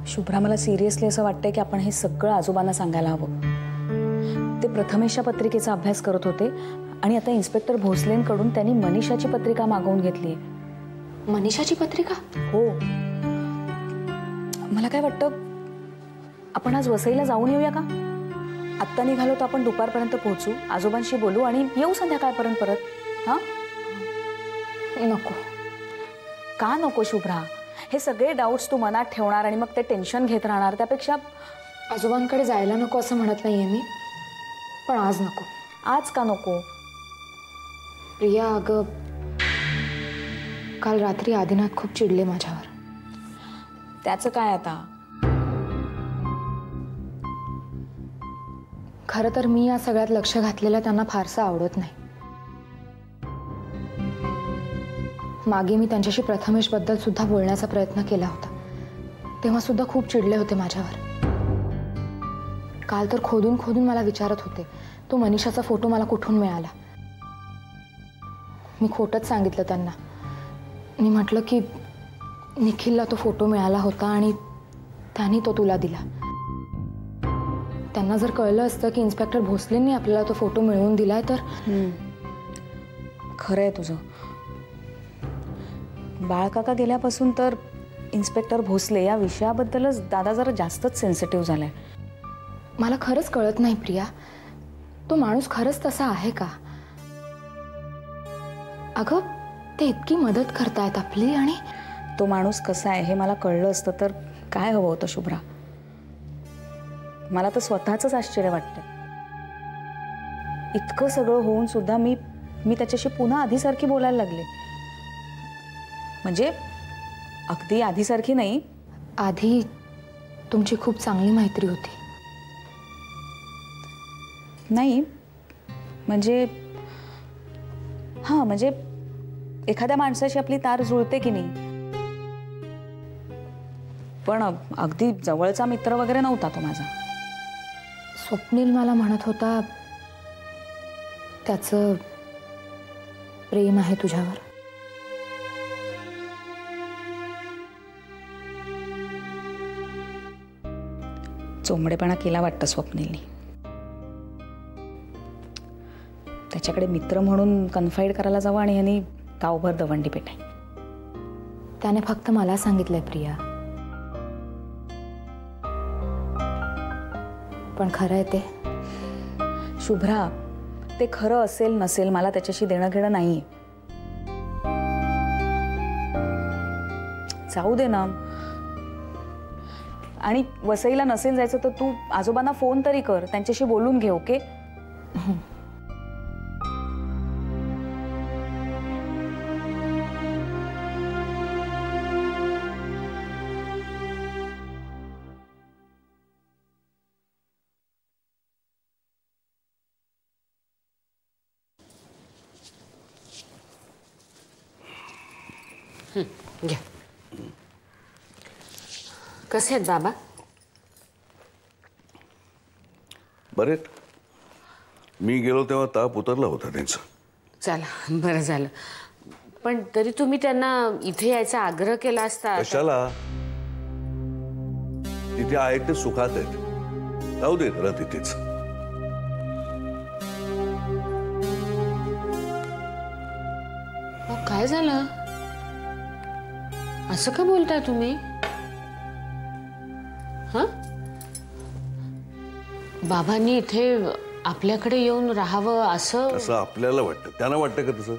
शुभ्रा, मला सिरियसली असं वाटतंय की आपण हे सगळं आजोबांना सांगायला हवं. ते प्रथमेशच्या पत्रिकेचा अभ्यास करत होते आणि आता इन्स्पेक्टर भोसलेंकडून त्यांनी मनीषाची पत्रिका मागवून घेतली आहे. मनीषाची पत्रिका? हो. मला काय वाटतं, आपण आज वसईला जाऊन येऊया का? आत्ता निघालो तर आपण दुपारपर्यंत पोहोचू, आजोबांशी बोलू आणि येऊ संध्याकाळपर्यंत परत. हां? नको. का नको शुभ्रा? हे सगळे डाऊट्स तू मनात ठेवणार आणि मग ते टेन्शन घेत राहणार, त्यापेक्षा आजोबांकडे जायला नको असं म्हणत नाहीये मी, पण आज नको. आज का नको? प्रिया, अगं काल रात्री आदिनाथ खूप चिडले माझ्यावर. त्याचं काय आता? खरं तर मी या सगळ्यात लक्ष घातलेलं त्यांना फारसं आवडत नाही. मागे मी त्यांच्याशी प्रथमेशबद्दल सुद्धा बोलण्याचा प्रयत्न केला होता, तेव्हा सुद्धा खूप चिडले होते माझ्यावर. काल तर खोदून खोदून मला विचारत होते तो मनीषाचा फोटो मला कुठून मिळाला. मी खोटंच सांगितलं त्यांना. मी म्हटलं की निखिलला तो फोटो मिळाला होता आणि त्यांनी तो तुला दिला. त्यांना जर कळलं असतं की इन्स्पेक्टर भोसलेंनी आपल्याला तो फोटो मिळवून दिलाय तर. खरं आहे तुझं. बाळकाका गेल्यापासून तर इन्स्पेक्टर भोसले या विषयाबद्दलच दादा जरा जास्तच सेन्सिटिव्ह झालाय. मला खरंच कळत नाही प्रिया, तो माणूस खरंच तसा आहे का? अगं ते इतकी मदत करतायत आपली, आणि तो माणूस कसा आहे हे मला कळलं असतं तर काय हवं होतं शुभ्रा? मला तर स्वतःच आश्चर्य वाटतं. इतकं सगळं होऊन सुद्धा मी त्याच्याशी पुन्हा आधीसारखी बोलायला लागले. म्हणजे अगदी आधीसारखी नाही. आधी तुमची खूप चांगली मैत्री होती. नाही म्हणजे हां, म्हणजे एखाद्या माणसाशी आपली तार जुळते की नाही, पण अगदी जवळचा मित्र वगैरे नव्हता तो माझा. स्वप्नील मला म्हणत होता त्याचं प्रेम आहे तुझ्यावर. चोंबडेपणा केला वाटतं स्वप्नीलनी. त्याच्याकडे मित्र म्हणून कन्फाईड करायला जावं आणि ह्यांनी गावभर दवंडी पेटाय. त्याने फक्त मला सांगितलंय प्रिया, पण खरं आहे ते. शुभ्रा, ते खरं असेल नसेल मला त्याच्याशी देणं घेणं नाहीये. जाऊ दे ना. आणि वसईला नसेल जायचं तर तू आजोबांना फोन तरी कर, त्यांच्याशी बोलून घे. ओके? घ्या. कसे आहेत बाबा? बरेत. मी गेलो तेव्हा ताप उतरला होता त्यांचा. चला बरं झालं. पण तरी तुम्ही त्यांना इथे यायचा आग्रह केला असता. कशाला? तिथे आहेत ते सुखात आहेत. जाऊ देत ना तिथेच. काय झालं? असं का बोलताय तुम्ही? हा, बाबांनी इथे आपल्याकडे येऊन राहावं असं आपल्याला वाटतं, त्यांना वाटतं का तसं?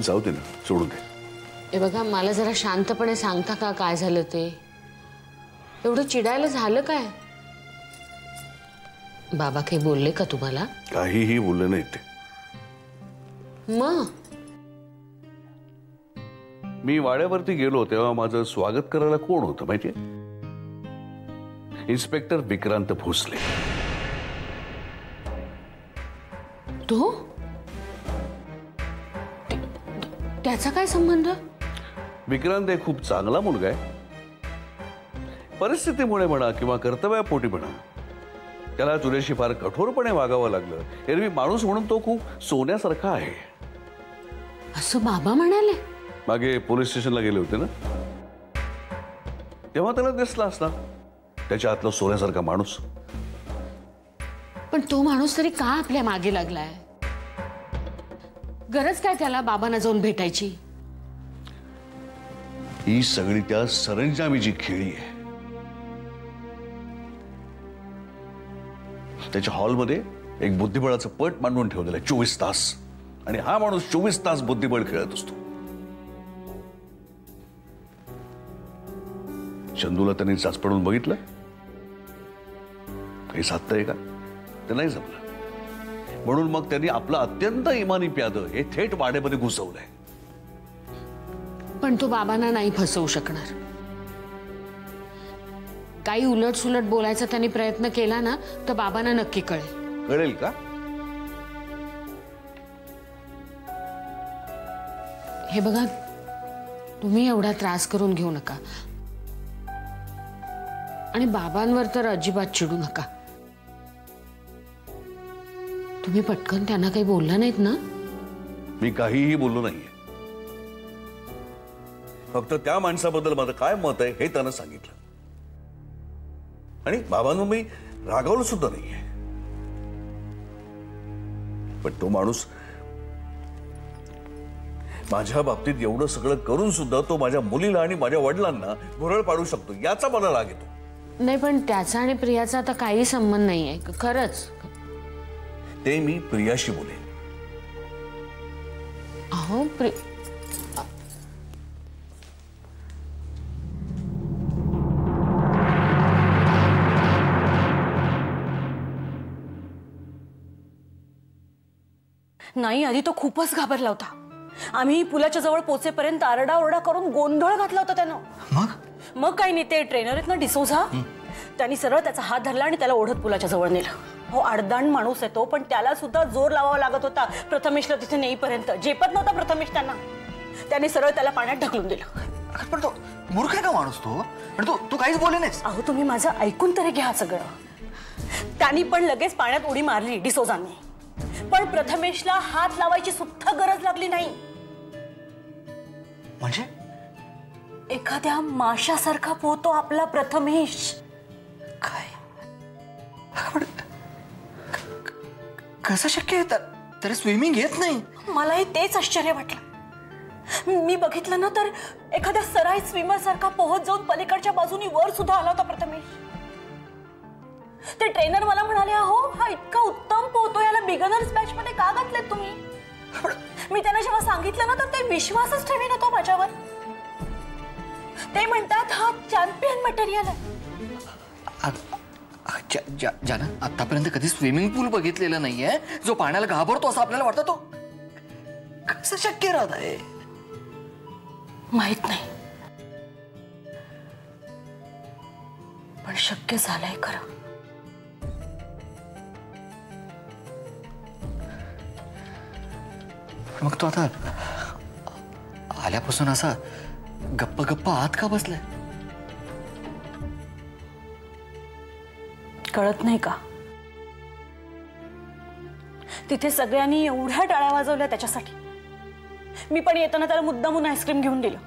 जाऊ दे ना, सोडून दे. हे बघा, मला जरा शांतपणे सांगता का काय झालं ते? एवढं चिडायला झालं काय? बाबा काही बोलले का तुम्हाला? काहीही बोलले नाही ते. मग मी वाड्यावरती गेलो तेव्हा माझं स्वागत करायला कोण होतं माहितीये? इन्स्पेक्टर विक्रांत भोसले. तो? त्याचा काय संबंध? विक्रांत एक खूप चांगला मुलगा आहे. परिस्थितीमुळे म्हणा किंवा कर्तव्यापोटी म्हणा त्याला तुझ्याशी फार कठोरपणे वागावं लागलं. एरवी माणूस म्हणून तो खूप सोन्यासारखा आहे असं बाबा म्हणाले. मागे पोलीस स्टेशनला गेले होते ना. तेव्हा त्याला दिसला असता त्याच्या आतला सोन्यासारखा माणूस. पण तो माणूस तरी का आपल्या मागे लागलाय? गरज काय त्याला बाबांना जाऊन भेटायची? ही सगळी त्या सरंजामीची खेळी आहे. त्याच्या हॉलमध्ये एक बुद्धिबळाचं पट मांडून ठेवलेलं आहे 24 तास, आणि हा माणूस 24 तास बुद्धिबळ खेळत असतो. चंदूला त्यांनी चाचपडून बघितलं, काही साधतंय का? ते नाही जमलं. म्हणून मग त्यांनी आपलं अत्यंत इमानी प्यादं हे थेट वाड्यामध्ये घुसवलंय. पण तो बाबांना नाही फसवू शकणार. काही उलट सुलट बोलायचा त्यांनी प्रयत्न केला ना तर बाबांना नक्की कळेल. कळेल का? हे बघा, तुम्ही एवढा त्रास करून घेऊ नका आणि बाबांवर तर अजिबात चिडू नका. तुम्ही पटकन त्यांना काही बोलला नाहीत ना? मी काहीही बोललो नाहीये. फक्त त्या माणसाबद्दल माझं काय मत आहे हे त्यानं सांगितलं, आणि बाबांना मी रागावलं सुद्धा नाहीये. पण तो माणूस माझ्या बाबतीत एवढं सगळं करून सुद्धा तो माझ्या मुलीला आणि माझ्या वडिलांना भुरळ पाडू शकतो, याचा मला राग येतो. नाही, पण त्याचा आणि प्रियाचा आता काही संबंध नाहीये खरंच. ते मी प्रियाशी बोलेन. अहो नाही, आधी तो खूपच घाबरला होता. आम्ही पुलाच्या जवळ पोहोचेपर्यंत आरडाओरडा करून गोंधळ घातला होता त्यानं. मग काही नाही, ते ट्रेनर आहेत ना डिसोझा, त्यांनी सरळ त्याचा हात धरला आणि त्याला ओढत पुलाच्या जवळ नेलं. हो, अडदाण माणूस आहे तो, पण त्याला सुद्धा जोर लावावा लागत होता प्रथमेशला तिथे नेईपर्यंत. झेपत नव्हता प्रथमेश त्यांना. त्याने सरळ त्याला पाण्यात ढकलून दिलं. पण तो मूर्ख आहे का माणूस तो? आणि तू काहीच बोलले नाहीस. अहो, तुम्ही माझं ऐकून तरी घ्या सगळं. त्यांनी पण लगेच पाण्यात उडी मारली डिसोझांनी, पण प्रथमेशला हात लावायची सुद्धा गरज लागली नाही. म्हणजे एखाद्या माशासारखा पोहतो आपला प्रथमेश. काय? कसं शक्य आहे? तर स्विमिंग येत नाही. मलाही तेच आश्चर्य वाटलं. मी बघितलं ना तर एखाद्या सराई स्विमर सारखा पोहत जाऊन पलीकडच्या बाजूनी वर सुद्धा आला होता प्रथमेश. ते ट्रेनर मला म्हणाले, अहो हा इतका उत्तम पोहतो, याला बिगनर्स बॅच मध्ये का घातलेत तुम्ही? मी त्यांना जेव्हा सांगितलं ना तर ते विश्वासच ठेवी ना तो माझ्यावर. ते म्हणतात हा चॅम्पियन मटेरियल आहे. जाना, आतापर्यंत कधी स्विमिंग पूल बघितलेलं नाहीये जो पाण्याला घाबरतो असं आपल्याला वाटतं. तो कसं शक्य राहत आहे? माहित नाही, पण शक्य झालंय खरं. मग तो आता आल्यापासून असा गप्पा गप्पा आत का बसलाय? कळत नाही का? तिथे सगळ्यांनी एवढ्या टाळ्या वाजवल्या त्याच्यासाठी. मी पण येताना त्याला मुद्दामून आईस्क्रीम घेऊन दिलं.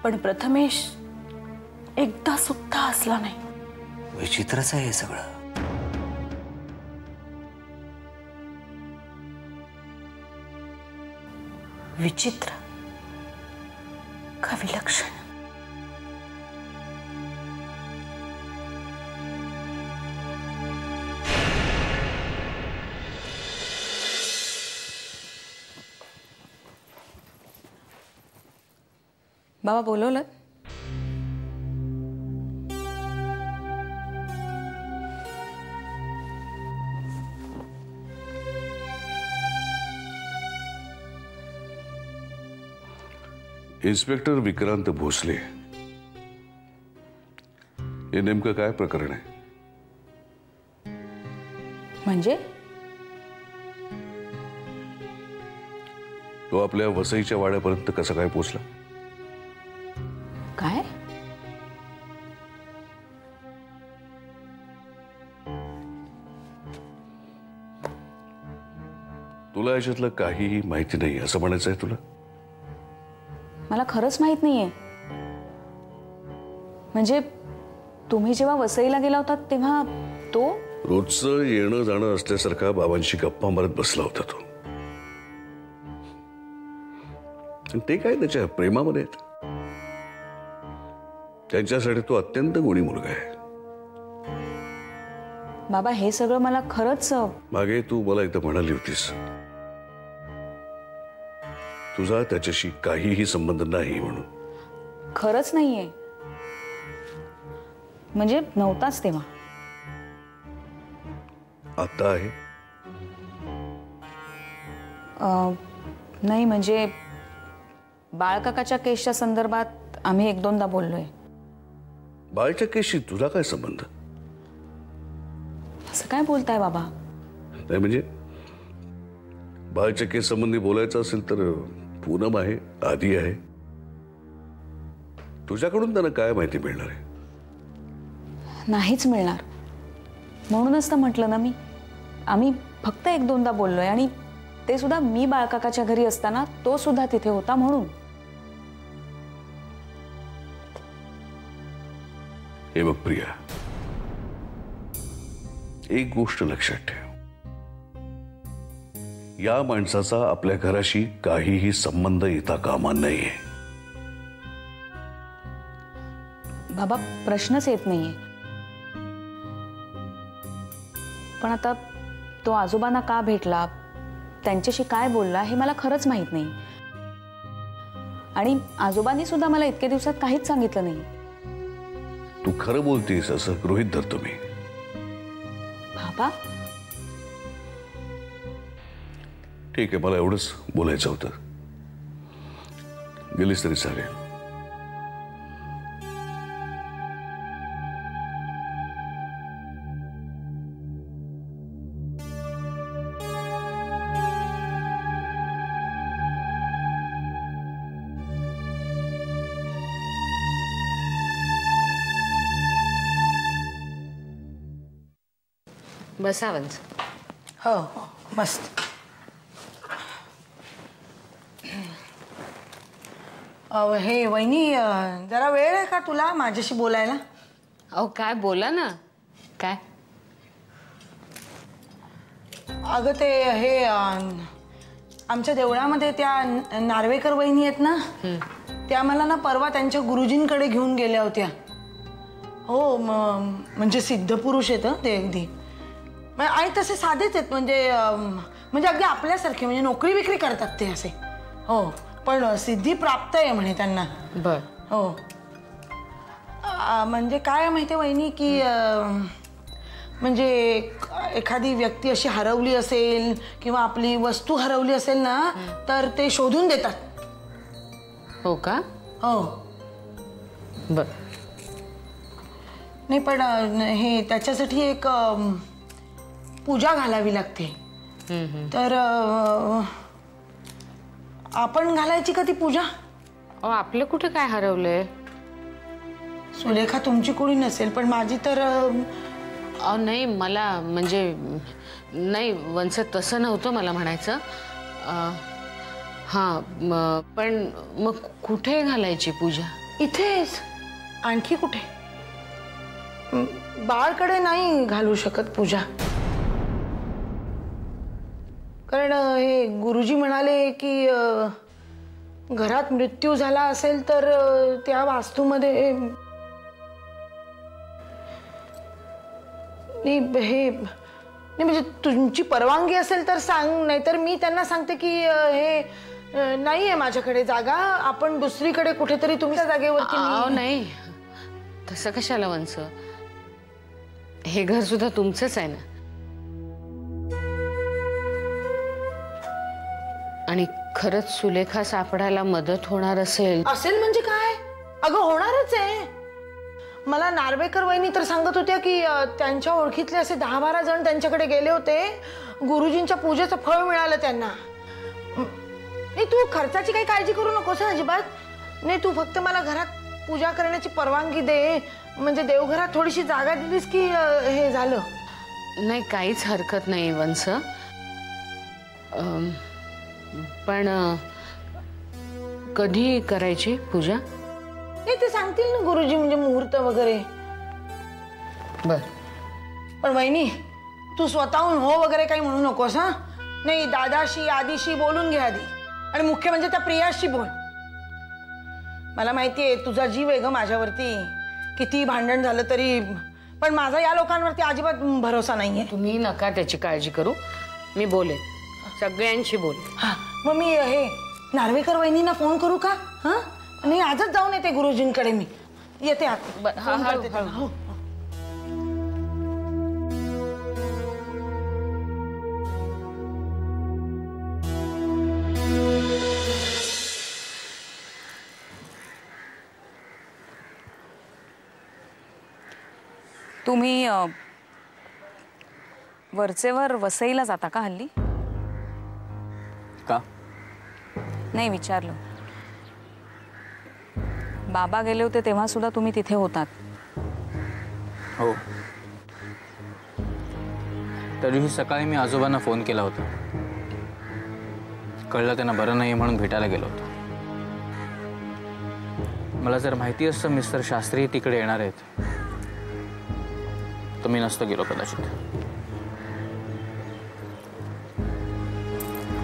पण प्रथमेश एकदा सुद्धा हसला नाही. विचित्रच आहे हे सगळं. विचित्र का विलक्षण? बाबा बोलवलं? इन्स्पेक्टर विक्रांत भोसले, हे नेमकं काय प्रकरण आहे? म्हणजे तो आपल्या वसईच्या वाड्यापर्यंत कसं काय पोचला? काय? तुला याच्यातलं काहीही माहिती नाही असं म्हणायचं आहे तुला? मला खरंच माहित नाहीये. म्हणजे तुम्ही जेव्हा वसईला गेला होता तेव्हा तो रोजचं येणं जाणं असल्यासारखा बाबांशी गप्पा मारत बसला होता तो. आणि ते काय त्याच्या प्रेमामध्ये आहेत. त्यांच्यासाठी तो अत्यंत गुणी मुलगा आहे. बाबा हे सगळं मला खरंच मागे तू मला एकदा म्हणाली होतीस तुझा त्याच्याशी काहीही संबंध नाही म्हणून. खरंच नाहीये. म्हणजे नव्हताच तेव्हा. आता आहे. नाही म्हणजे बाळकाकाच्या केसच्या संदर्भात आम्ही 1-2दा बोललोय. बाळच्या केसशी तुझा काय संबंध? असं काय बोलताय बाबा? नाही म्हणजे बाळच्या केस संबंधी बोलायचं असेल तर पूनम आहे, आधी आहे. तुझ्याकडून त्यांना काय माहिती मिळणार आहे? नाहीच मिळणार. म्हणूनच तर म्हटलं ना मी, आम्ही फक्त 1-2दा बोललोय आणि ते सुद्धा मी बाळकाकाच्या घरी असताना तो सुद्धा तिथे होता म्हणून. हे बघ प्रिया, एक गोष्ट लक्षात ठेव. या माणसाचा आपल्या घराशी काहीही संबंध येता कामा नये. बाबा प्रश्नच येत नाहीये. पण आता तो आजोबांना का भेटला, त्यांच्याशी काय बोलला हे मला खरंच माहित नाही. आणि आजोबांनी सुद्धा मला इतके दिवसात काहीच सांगितलं नाही. तू खरं बोलतेस असं गृहीत धरतो मी. बाबा ठीक आहे, मला एवढंच बोलायचं होतं. गेलीस तरी चालेल. बसा वंस. हो हो मस्त. हे वहिनी जरा वेळ आहे का तुला माझ्याशी बोलायला? अहो काय बोला ना. काय? अगं ते हे आमच्या देवळामध्ये त्या नार्वेकर वहिनी आहेत ना, त्या मला ना परवा त्यांच्या गुरुजींकडे घेऊन गेल्या होत्या. हो म्हणजे सिद्ध पुरुष आहेत ते अगदी. आणि तसे साधेच आहेत म्हणजे अगदी आपल्यासारखे, म्हणजे नोकरी विक्री करतात ते असे. हो पण सिद्धी प्राप्त आहे म्हणे त्यांना. बर. हो म्हणजे काय माहिती वहिनी की म्हणजे एखादी व्यक्ती अशी हरवली असेल किंवा आपली वस्तू हरवली असेल ना तर ते शोधून देतात. हो का? हो. बर. नाही पण हे त्याच्यासाठी एक पूजा घालावी लागते. तर आपण घालायची का ती पूजा? आपलं कुठे काय हरवलंय? सुलेखा तुमची कोणी नसेल पण माझी तर नाही मला म्हणजे नाही वंस तसं नव्हतं मला म्हणायचं. हां पण मग कुठे घालायची पूजा? इथेच. आणखी कुठे? बाळकडे नाही घालू शकत पूजा, कारण हे गुरुजी म्हणाले की घरात मृत्यू झाला असेल तर त्या वास्तूमध्ये हे नाही म्हणजे तुमची परवानगी असेल तर सांग, नाहीतर मी त्यांना सांगते की हे नाही आहे माझ्याकडे जागा, आपण दुसरीकडे कुठेतरी तुमच्या जागेवरती. नाही तसं कशाला वंस, हे घर सुद्धा तुमचंच आहे ना. आणि खरंच सुलेखा सापडायला मदत होणार असेल म्हणजे काय? अगं होणारच आहे. मला नार्वेकर वहिनी तर सांगत होत्या की त्यांच्या ओळखीतले असे 10-12 जण त्यांच्याकडे गेले होते. गुरुजींच्या पूजेचं फळ मिळालं त्यांना. नाही तू खर्चाची काही काळजी करू नकोस अजिबात. नाही तू फक्त मला घरात पूजा करण्याची परवानगी दे, म्हणजे देवघरात थोडीशी जागा दिलीस की हे झालं. नाही काहीच हरकत नाही वंस. पण कधी करायची पूजा? नाही ते सांगतील ना गुरुजी, म्हणजे मुहूर्त वगैरे. बर. पण वहिनी तू स्वतःहून हो वगैरे काही म्हणू नकोस हा. नाही, दादाशी आदिशी बोलून घे आधी, आणि मुख्य म्हणजे त्या प्रियाशी बोल. मला माहितीये तुझा जीव आहे ग माझ्यावरती, किती भांडण झालं तरी, पण माझा या लोकांवरती अजिबात भरोसा नाहीये. तुम्ही नका त्याची काळजी करू, मी बोलेन, सगळ्यांशी बोलेन. हा, मग मी हे नार्वेकर वहिनींना फोन करू का? हा, नाही आजच जाऊन येते गुरुजींकडे, मी येते आत. फोन करते त्यांना. हो. तुम्ही वरचेवर वसईला जाता का हल्ली? का? नाही, विचारलं. बाबा गेले होते तेव्हा सुद्धा तुम्ही तिथे होतात. हो. त्या दिवशी सकाळी मी आजोबांना फोन केला होता. कळलं त्यांना बरं नाही म्हणून भेटायला गेलो होतो. मला जर माहिती असतं मिस्टर शास्त्री तिकडे येणार आहेत तर मी नसतो गेलो कदाचित.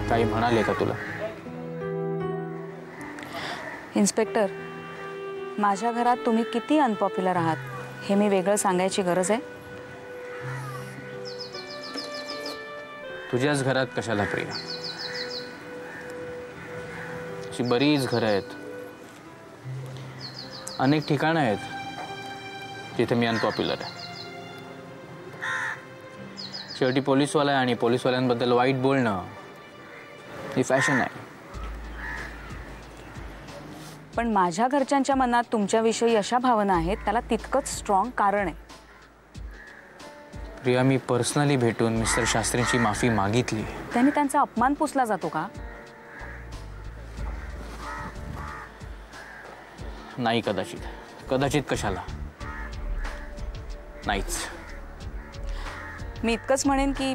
काही म्हणाले का तुला? इन्स्पेक्टर, माझ्या घरात तुम्ही किती अनपॉप्युलर आहात हे मी वेगळं सांगायची गरज आहे? तुझ्याच घरात कशाला प्रिया? अशी बरीच घरं आहेत, अनेक ठिकाणं आहेत जिथे मी अनपॉप्युलर आहे. शेवटी पोलीसवाला आहे आणि पोलीसवाल्यांबद्दल वाईट बोलणं ही फॅशन आहे. पण माझ्या घरच्यांच्या मनात तुमच्याविषयी अशा भावना आहेत, त्याला तितकंच स्ट्रॉंग कारण आहे. प्रिया, मी पर्सनली भेटून मिस्टर शास्त्रींची माफी मागितली. त्यांनी त्यांचा अपमान पुसला जातो का? नाही, कदाचित कशाला? नाहीच. मी इतकंच म्हणेन की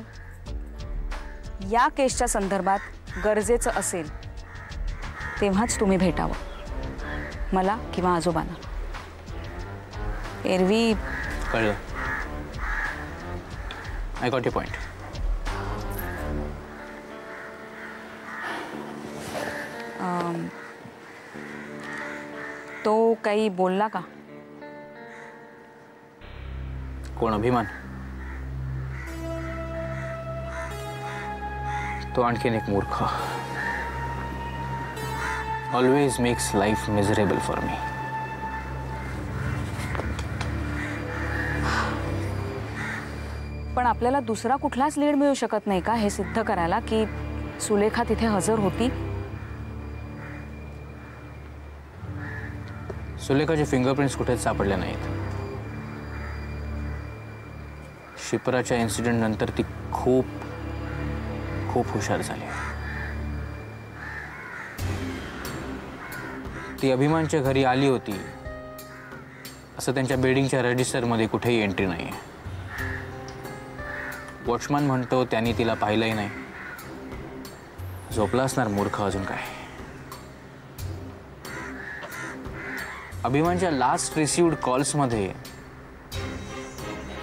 या केसच्या संदर्भात गरजेचं असेल तेव्हाच तुम्ही भेटावं, मला किंवा आजोबांना. एरवी कळलं. I got your point. तो काही बोलला का? कोण? अभिमान? तो आणखीन एक मूर्ख. Always makes life miserable for me. पण आपल्याला दुसरा कुठलाच लीड मिळू शकत नाही का हे सिद्ध करायला की सुलेखा तिथे हजर होती? सुलेखाचे फिंगरप्रिंट्स कुठेच सापडले नाहीत. शिप्राच्या इन्सिडेंट नंतर ती खूप हुशार झाली. ती अभिमानच्या घरी आली होती असं त्यांच्या बिल्डिंगच्या रजिस्टरमध्ये कुठेही एंट्री नाही. वॉचमॅन म्हणतो त्यांनी तिला पाहिलंही नाही. झोपला असणार मूर्ख, अजून काय. अभिमानच्या लास्ट रिसिव्ड कॉल्समध्ये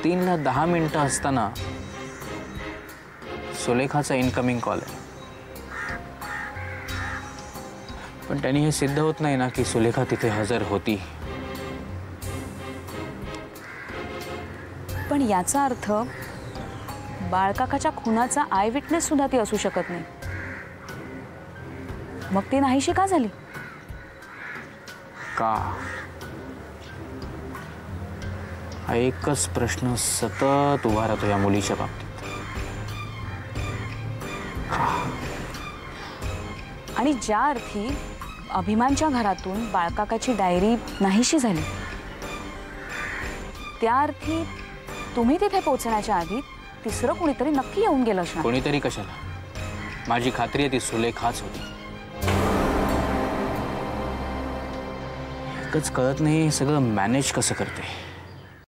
3:10 असताना सुलेखाचा इनकमिंग कॉल आहे. पण त्यांनी हे सिद्ध होत नाही ना की सुलेखा तिथे हजर होती. पण याचा अर्थ बाळकाकाच्या खुनाचा आय विटनेस सुद्धा ती असू शकत नाही. मग ती नाहीशी का झाली? का? हा एकच प्रश्न सतत उभा राहतो या मुलीच्या बाबतीत. आणि ज्या अर्थी अभिमानच्या घरातून बाळकाकाची डायरी नाहीशी झाली, त्या अर्थी तुम्ही तिथे पोहोचण्याच्या आधी तिसरं कोणीतरी नक्की येऊन गेलं असणार. कोणीतरी कशाला? माझी खात्री आहे ती सुलेखाच होती. एकच कळत नाही सगळं मॅनेज कसं करते.